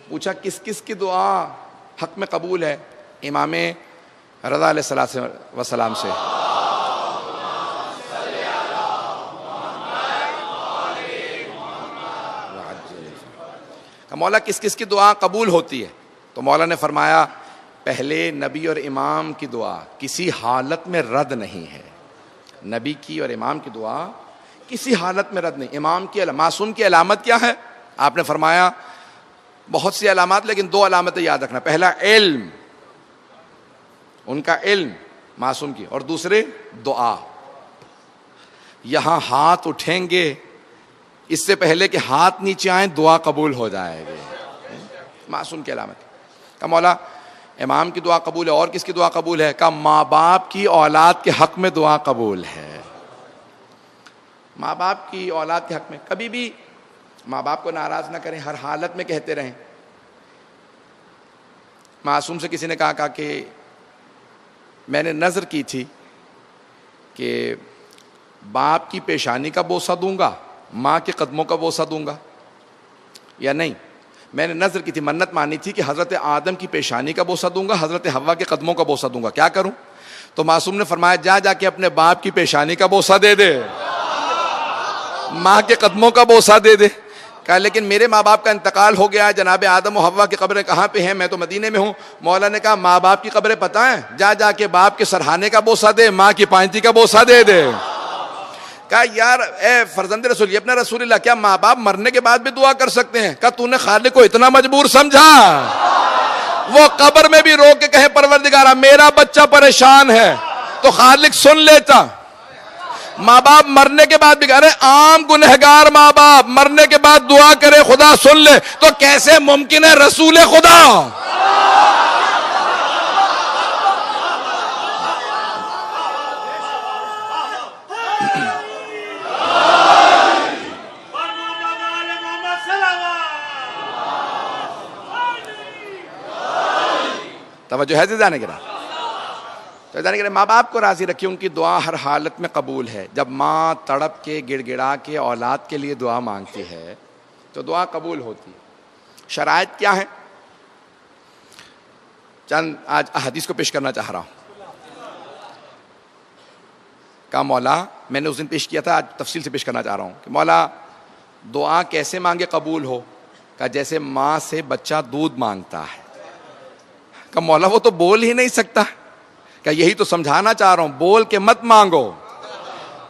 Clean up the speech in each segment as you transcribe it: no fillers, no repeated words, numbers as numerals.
پوچھا کس کس کی دعا حق میں قبول ہے؟ امام رضا علیہ الصلوۃ والسلام سے. کہ مولا کس کس کی دعا قبول ہوتی ہے؟ تو مولا نے فرمایا پہلے نبی اور امام کی دعا کسی حالت میں رد نہیں ہے. نبی کی اور امام کی دعا کسی حالت میں رد نہیں. امام کی معصوم کی علامت کیا ہے؟ آپ نے فرمایا بہت سی علامات، لیکن 2 علامتیں یاد رکھنا. پہلا علم، ان کا علم معصوم کی، اور دوسرے دعا. یہاں ہاتھ اٹھیں گے اس سے پہلے کہ ہاتھ نیچے آئیں دعا قبول ہو جائے گی. معصوم کی علامت. کہ مولا امام کی دعا قبول ہے، اور کس کی دعا قبول ہے؟ کہ ماں باپ کی اولاد کے حق میں دعا قبول ہے. ماں باپ کی اولاد کے حق میں کبھی بھی ماں باپ کو ناراض نہ کریں، ہر حالت میں کہتے رہیں. معصوم سے کسی نے کہا کہ میں نے نذر کی تھی کہ باپ کی پیشانی کا بوسہ دوں گا، ماں کے قدموں کا بوسہ دوں گا یا نہیں. میں نے نذر کی تھی، منت مانی تھی کہ حضرت آدم کی پیشانی کا بوسہ دوں گا، حضرت حوا کے قدموں کا بوسہ دوں گا، کیا کروں؟ تو معصوم نے فرمایا جا کے اپنے باپ کی پیشانی کا بوسہ دے دے، ماں کے قدموں کا بوسہ دے دے. کہا لیکن میرے ماں باپ کا انتقال ہو گیا ہے، جناب آدم و حوا کی قبریں کہاں پہ ہیں؟ میں تو مدینے میں ہوں. مولا نے کہا ماں باپ کی قبریں پتہ ہیں؟ جا کے باپ کے سرہانے کا بوسہ دے، ماں کی پائنتی کا بوسہ دے دے. کہا یار اے فرزند رسول، یہ اپنا رسول اللہ، کیا ماں باپ مرنے کے بعد بھی دعا کر سکتے ہیں؟ کہا تو نے خالق کو اتنا مجبور سمجھا؟ وہ قبر میں بھی رو کے کہے پروردگارا میرا بچہ پریشان ہے تو خالق سن لیتا. ماں باپ مرنے کے بعد بھی کہہ رہے عام گنہگار ماں باپ مرنے کے بعد دعا کرے خدا سن لے، تو کیسے ممکن ہے رسول خدا؟ توجہ ہے زیدانے کے رہا. ماں باپ کو راضی رکھیے، ان کی دعا ہر حالت میں قبول ہے. جب ماں تڑپ کے گڑ گڑا کے اولاد کے لیے دعا مانگتی ہے تو دعا قبول ہوتی ہے. شرائط کیا ہے؟ چند آج احادیث کو پیش کرنا چاہ رہا ہوں. کہا مولا، میں نے اس دن پیش کیا تھا، آج تفصیل سے پیش کرنا چاہ رہا ہوں کہ مولا دعا کیسے مانگے قبول ہو؟ کہ جیسے ماں سے بچہ دودھ مانگتا ہے. کہ مولا وہ تو بول ہی نہیں سکتا. کہ یہی تو سمجھانا چاہ رہا ہوں، بول کے مت مانگو.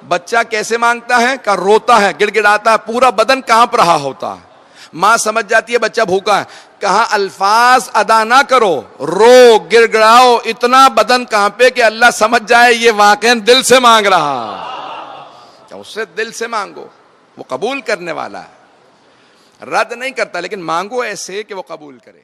بچہ کیسے مانگتا ہے؟ کہ روتا ہے، گڑ گڑاتا ہے، پورا بدن کانپ رہا ہوتا ہے. ماں سمجھ جاتی ہے بچہ بھوکا ہے. کہا الفاظ ادا نہ کرو، رو گڑ گڑاؤ، اتنا بدن کانپے کہ اللہ سمجھ جائے یہ واقعاً دل سے مانگ رہا. اس سے دل سے مانگو، وہ قبول کرنے والا ہے، رد نہیں کرتا، لیکن مانگو ایسے کہ وہ قبول کرے.